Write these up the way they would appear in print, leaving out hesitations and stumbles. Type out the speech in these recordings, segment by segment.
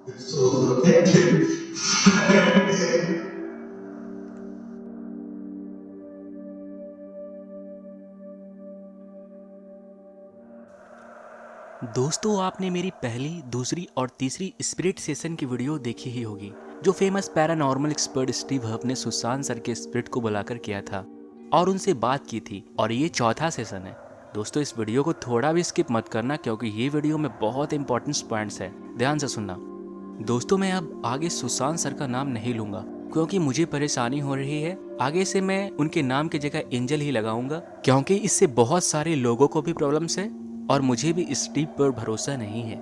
It's so protected. दोस्तों, आपने मेरी पहली, दूसरी और तीसरी स्पिरिट सेशन की वीडियो देखी ही होगी, जो फेमस पैरानॉर्मल एक्सपर्ट स्टीव हर्फ ने सुशांत सर के स्पिरिट को बुलाकर किया था और उनसे बात की थी। और ये चौथा सेशन है। दोस्तों, इस वीडियो को थोड़ा भी स्किप मत करना, क्योंकि ये वीडियो में बहुत इंपॉर्टेंट पॉइंट्स है, ध्यान से सुनना। दोस्तों, मैं अब आगे सुशांत सर का नाम नहीं लूंगा, क्योंकि मुझे परेशानी हो रही है। आगे से मैं उनके नाम की जगह एंजल ही लगाऊंगा, क्योंकि इससे बहुत सारे लोगों को भी प्रॉब्लम्स है और मुझे भी स्टीव पर भरोसा नहीं है।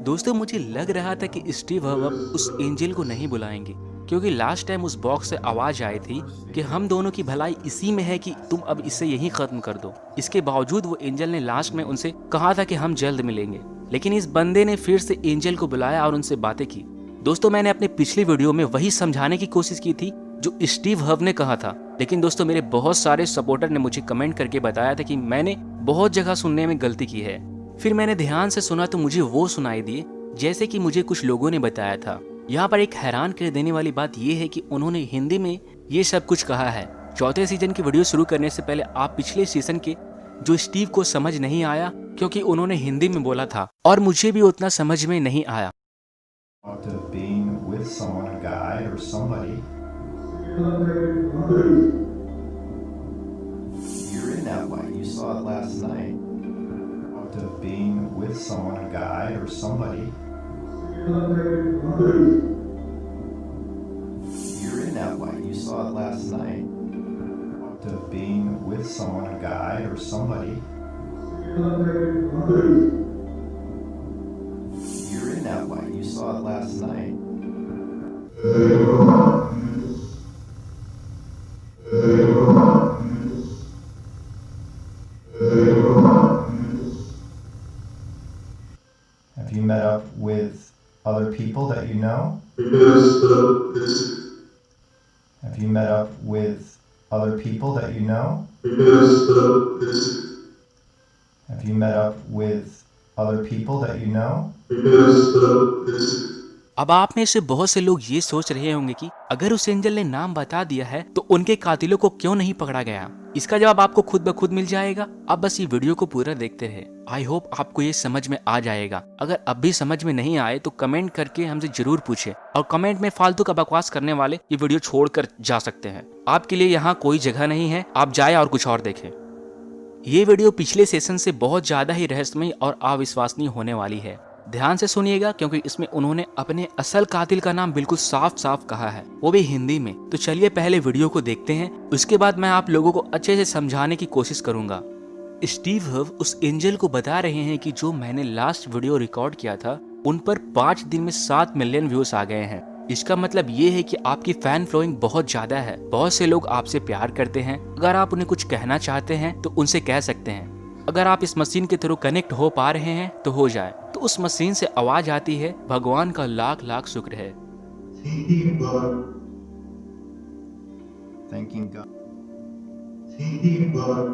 दोस्तों, मुझे लग रहा था कि स्टीव अब उस एंजल को नहीं बुलाएंगे, क्योंकि लास्ट टाइम उस बॉक्स से आवाज आई थी कि हम दोनों की भलाई इसी में है कि तुम अब इसे यहीं खत्म कर दो। इसके बावजूद वो एंजल ने लास्ट में उनसे कहा था कि हम जल्द मिलेंगे, लेकिन इस बंदे ने फिर से एंजल को बुलाया और उनसे बातें की। दोस्तों, मैंने अपने पिछली वीडियो में वही समझाने की कोशिश की थी जो स्टीव हर्फ ने कहा था, लेकिन दोस्तों मेरे बहुत सारे सपोर्टर ने मुझे कमेंट करके बताया था कि मैंने बहुत जगह सुनने में गलती की है। फिर मैंने ध्यान से सुना तो मुझे वो सुनाई दिए जैसे कि मुझे कुछ लोगों ने बताया था। यहाँ पर एक हैरान कर देने वाली बात यह है कि उन्होंने हिंदी में ये सब कुछ कहा है। चौथे सीजन की वीडियो शुरू करने से पहले आप पिछले सीजन के जो स्टीव को समझ नहीं आया, क्योंकि उन्होंने हिंदी में बोला था और मुझे भी उतना समझ में नहीं आया। You're in that light. You saw it last night. Of being with someone, a guy or somebody. You're in that light. You saw it last night. Of being with someone, a guy or somebody. You're in that light. You saw it last night. Have you met up with other people that you know? Yes. Have you met up with other people that you know? Yes. Have you met up with other people that you know? Yes. अब आप में से बहुत से लोग ये सोच रहे होंगे कि अगर उस एंजल ने नाम बता दिया है तो उनके कातिलों को क्यों नहीं पकड़ा गया। इसका जवाब आपको खुद ब खुद मिल जाएगा। आप बस ये वीडियो को पूरा देखते रहे। आई होप आपको ये समझ में आ जाएगा। अगर अब भी समझ में नहीं आए तो कमेंट करके हमसे जरूर पूछे, और कमेंट में फालतू का बकवास करने वाले ये वीडियो छोड़कर जा सकते हैं। आपके लिए यहाँ कोई जगह नहीं है, आप जाए और कुछ और देखें। ये वीडियो पिछले सेशन से बहुत ज्यादा ही रहस्यमय और अविश्वसनीय होने वाली है। ध्यान से सुनिएगा, क्योंकि इसमें उन्होंने अपने असल कातिल का नाम बिल्कुल साफ साफ कहा है, वो भी हिंदी में। तो चलिए पहले वीडियो को देखते हैं, उसके बाद मैं आप लोगों को अच्छे से समझाने की कोशिश करूंगा। स्टीव हर्फ उस एंजल को बता रहे हैं कि जो मैंने लास्ट वीडियो रिकॉर्ड किया था उन पर 5 दिन में 7 मिलियन व्यूज आ गए हैं। इसका मतलब ये है कि आपकी फैन फॉलोइंग बहुत ज्यादा है। बहुत से लोग आपसे प्यार करते हैं। अगर आप उन्हें कुछ कहना चाहते हैं तो उनसे कह सकते हैं। अगर आप इस मशीन के थ्रू कनेक्ट हो पा रहे हैं तो हो जाए। तो उस मशीन से आवाज आती है, भगवान का लाख लाख शुक्र है। Thinking God. Thanking God. Thinking God.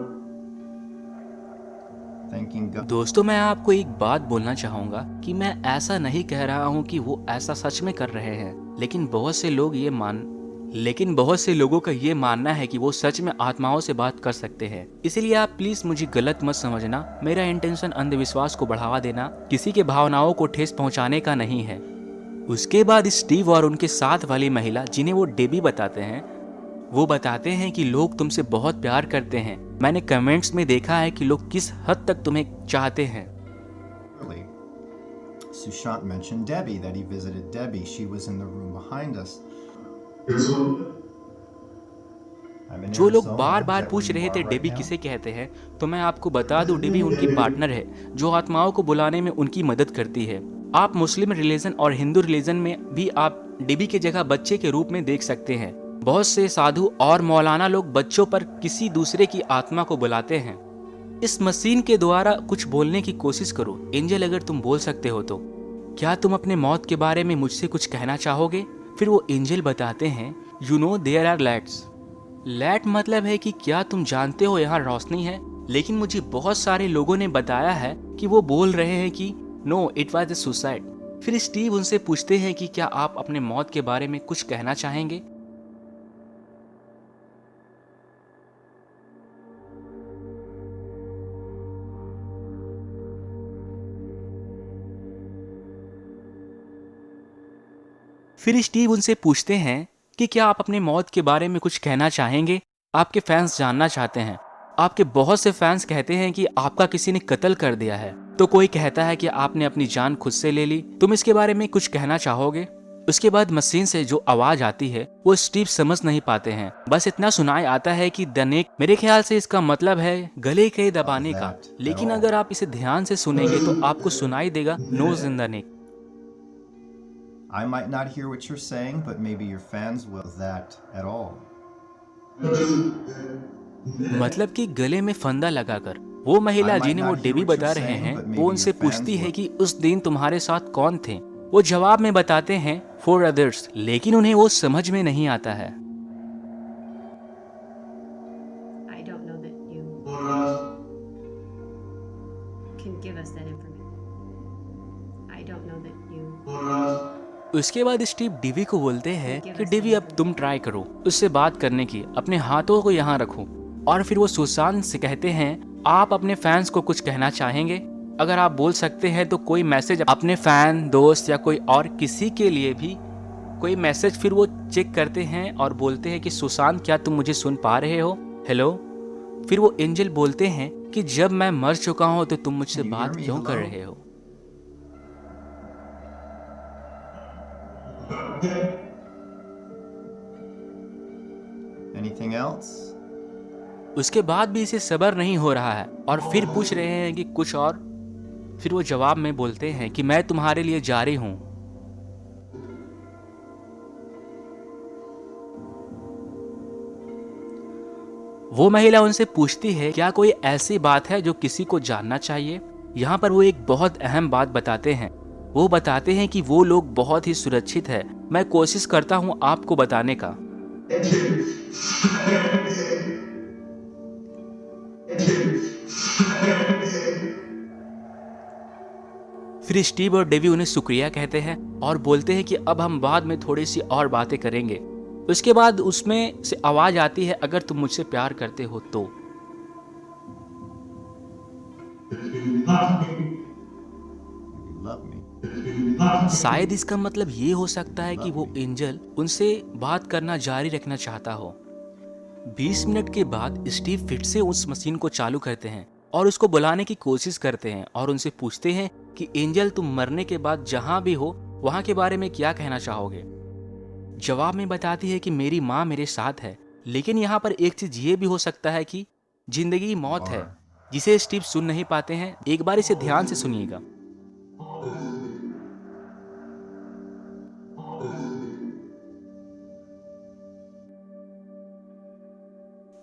Thanking God. दोस्तों, मैं आपको एक बात बोलना चाहूंगा कि मैं ऐसा नहीं कह रहा हूं कि वो ऐसा सच में कर रहे हैं, लेकिन बहुत से लोगों का ये मानना है कि वो सच में आत्माओं से बात कर सकते हैं। इसलिए आप प्लीज मुझे गलत मत समझना। मेरा इंटेंशन अंधविश्वास को बढ़ावा देना, किसी के भावनाओं को ठेस पहुंचाने का नहीं है। उसके बाद स्टीव और उनके साथ वाली महिला, जिन्हें वो डेबी बताते हैं, वो बताते हैं कि लोग तुमसे बहुत प्यार करते हैं। मैंने कमेंट्स में देखा है कि लोग किस हद तक तुम्हें चाहते हैं। Sushant mentioned Debbie, that he visited Debbie. She was in the room behind us. जो लोग बार बार पूछ रहे थे डेबी किसे कहते हैं, तो मैं आपको बता दूं, डेबी उनकी पार्टनर है जो आत्माओं को बुलाने में उनकी मदद करती है। आप मुस्लिम रिलीजन और हिंदू रिलीजन में भी आप डेबी की जगह बच्चे के रूप में देख सकते हैं। बहुत से साधु और मौलाना लोग बच्चों पर किसी दूसरे की आत्मा को बुलाते हैं। इस मशीन के द्वारा कुछ बोलने की कोशिश करो। एंजल, अगर तुम बोल सकते हो तो क्या तुम अपने मौत के बारे में मुझसे कुछ कहना चाहोगे? फिर वो एंजल बताते हैं, you know there are lights. Light मतलब है कि क्या तुम जानते हो यहाँ रोशनी है। लेकिन मुझे बहुत सारे लोगों ने बताया है कि वो बोल रहे हैं कि no, it was the suicide. फिर स्टीव उनसे पूछते हैं कि क्या आप अपने मौत के बारे में कुछ कहना चाहेंगे। फिर स्टीव उनसे पूछते हैं कि क्या आप अपने मौत के बारे में कुछ कहना चाहेंगे। आपके फैंस जानना चाहते हैं। आपके बहुत से फैंस कहते हैं कि आपका किसी ने कत्ल कर दिया है, तो कोई कहता है कि आपने अपनी जान खुद से ले ली। तुम इसके बारे में कुछ कहना चाहोगे। उसके बाद मशीन से जो आवाज आती है वो स्टीव समझ नहीं पाते हैं। बस इतना सुनाई आता है कि द नेक। मेरे ख्याल से इसका मतलब है गले के दबाने का, लेकिन अगर आप इसे ध्यान से सुनेंगे तो आपको सुनाई देगा noose in the neck. I might not hear what you're saying, but maybe your fans will. That at all? मतलब कि गले में फंदा लगाकर। वो महिला जिन्हें वो डेबी बता रहे हैं वो उनसे पूछती है कि उस दिन तुम्हारे साथ कौन थे। वो जवाब में बताते हैं 4 others, लेकिन उन्हें वो समझ में नहीं आता है। I don't know that you can give us that information. I don't know that you. उसके बाद स्टीव डेवी को बोलते हैं कि डेवी अब तुम ट्राई करो उससे बात करने की, अपने हाथों को यहाँ रखो। और फिर वो सुसान से कहते हैं आप अपने फैंस को कुछ कहना चाहेंगे। अगर आप बोल सकते हैं तो कोई मैसेज अपने फैन, दोस्त या कोई और किसी के लिए भी कोई मैसेज। फिर वो चेक करते हैं और बोलते हैं कि सुसान क्या तुम मुझे सुन पा रहे हो, हेलो। फिर वो एंजल बोलते हैं कि जब मैं मर चुका हूँ तो तुम मुझसे बात क्यों कर रहे हो। Anything else? उसके बाद भी इसे सब्र नहीं हो रहा है और फिर पूछ रहे हैं कि कुछ और। फिर वो जवाब में बोलते हैं कि मैं तुम्हारे लिए जारी हूं। वो महिला उनसे पूछती है क्या कोई ऐसी बात है जो किसी को जानना चाहिए। यहाँ पर वो एक बहुत अहम बात बताते हैं। वो बताते हैं कि वो लोग बहुत ही सुरक्षित है। मैं कोशिश करता हूँ आपको बताने का। फिर स्टीव और डेवी उन्हें शुक्रिया कहते हैं और बोलते हैं कि अब हम बाद में थोड़ी सी और बातें करेंगे। उसके बाद उसमें से आवाज आती है अगर तुम मुझसे प्यार करते हो तो। Love me. शायद इसका मतलब ये हो सकता है कि वो एंजल उनसे बात करना जारी रखना चाहता हो। 20 मिनट के बाद स्टीव फिर से उस मशीन को चालू करते हैं और उसको बुलाने की कोशिश करते हैं और उनसे पूछते हैं कि एंजल तुम मरने के बाद जहां भी हो वहां के बारे में क्या कहना चाहोगे। जवाब में बताती है कि मेरी माँ मेरे साथ है, लेकिन यहाँ पर एक चीज ये भी हो सकता है कि जिंदगी मौत है, जिसे स्टीव सुन नहीं पाते हैं। एक बार इसे ध्यान से सुनिएगा।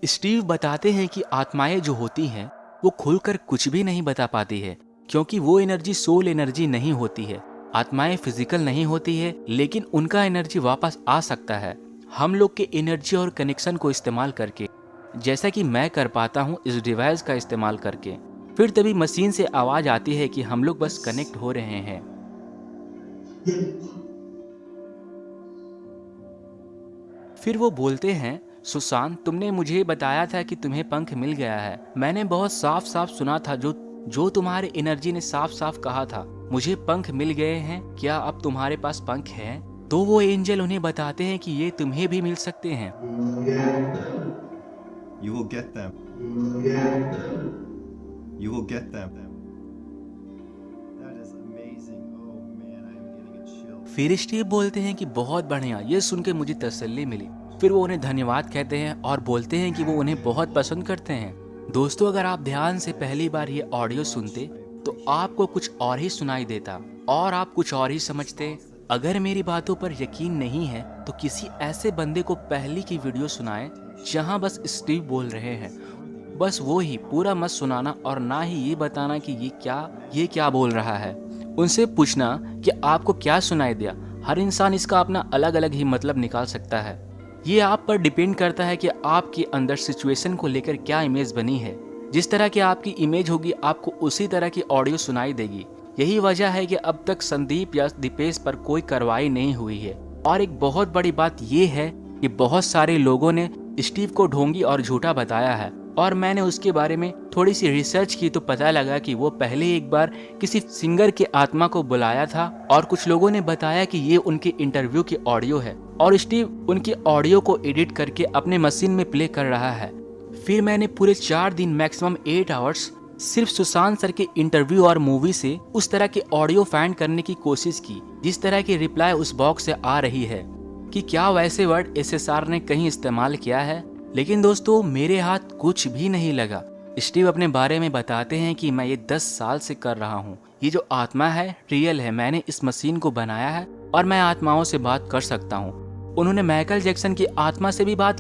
स्टीव बताते हैं कि आत्माएं जो होती हैं वो खुलकर कुछ भी नहीं बता पाती है, क्योंकि वो एनर्जी सोल एनर्जी नहीं होती है। आत्माएं फिजिकल नहीं होती है, लेकिन उनका एनर्जी वापस आ सकता है हम लोग के एनर्जी और कनेक्शन को इस्तेमाल करके, जैसा कि मैं कर पाता हूँ इस डिवाइस का इस्तेमाल करके। फिर तभी मशीन से आवाज आती है कि हम लोग बस कनेक्ट हो रहे हैं। फिर वो बोलते हैं सुसान तुमने मुझे बताया था कि तुम्हें पंख मिल गया है। मैंने बहुत साफ साफ सुना था जो तुम्हारे एनर्जी ने साफ साफ कहा था, मुझे पंख मिल गए हैं। क्या अब तुम्हारे पास पंख है? तो वो एंजल उन्हें बताते हैं कि ये तुम्हें भी मिल सकते हैं। You will get them. You will get them. That is amazing. Oh man, I'm getting a chill. फिर स्टीव बोलते हैं कि बहुत बढ़िया, ये सुन के मुझे तसल्ली मिली। फिर वो उन्हें धन्यवाद कहते हैं और बोलते हैं कि वो उन्हें बहुत पसंद करते हैं। दोस्तों, अगर आप ध्यान से पहली बार ये ऑडियो सुनते तो आपको कुछ और ही सुनाई देता और आप कुछ और ही समझते। अगर मेरी बातों पर यकीन नहीं है तो किसी ऐसे बंदे को पहली की वीडियो सुनाएं जहां बस स्टीव बोल रहे हैं। बस वो ही पूरा मत सुनाना और ना ही ये बताना कि ये क्या बोल रहा है। उनसे पूछना कि आपको क्या सुनाई दिया। हर इंसान इसका अपना अलग अलग ही मतलब निकाल सकता है। ये आप पर डिपेंड करता है कि आपके अंदर सिचुएशन को लेकर क्या इमेज बनी है। जिस तरह की आपकी इमेज होगी आपको उसी तरह की ऑडियो सुनाई देगी। यही वजह है कि अब तक संदीप या दीपेश पर कोई कार्रवाई नहीं हुई है। और एक बहुत बड़ी बात ये है कि बहुत सारे लोगों ने स्टीव को ढोंगी और झूठा बताया है, और मैंने उसके बारे में थोड़ी सी रिसर्च की तो पता लगा कि वो पहले एक बार किसी सिंगर के आत्मा को बुलाया था और कुछ लोगों ने बताया कि ये उनके इंटरव्यू की ऑडियो है और स्टीव उनके ऑडियो को एडिट करके अपने मशीन में प्ले कर रहा है। फिर मैंने पूरे 4 दिन मैक्सिमम 8 आवर्स सिर्फ सुशांत सर के इंटरव्यू और मूवी से उस तरह के ऑडियो फाइंड करने की कोशिश की जिस तरह की रिप्लाई उस बॉक्स से आ रही है, कि क्या वैसे वर्ड SSR ने कहीं इस्तेमाल किया है। लेकिन दोस्तों मेरे हाथ कुछ भी नहीं लगा। स्टीव अपने बारे में बताते हैं कि मैं ये 10 साल से कर रहा हूँ, ये जो आत्मा है रियल है, मैंने इस मशीन को बनाया है और मैं आत्माओं से बात कर सकता हूँ। उन्होंने माइकल जैक्सन की आत्मा से भी बात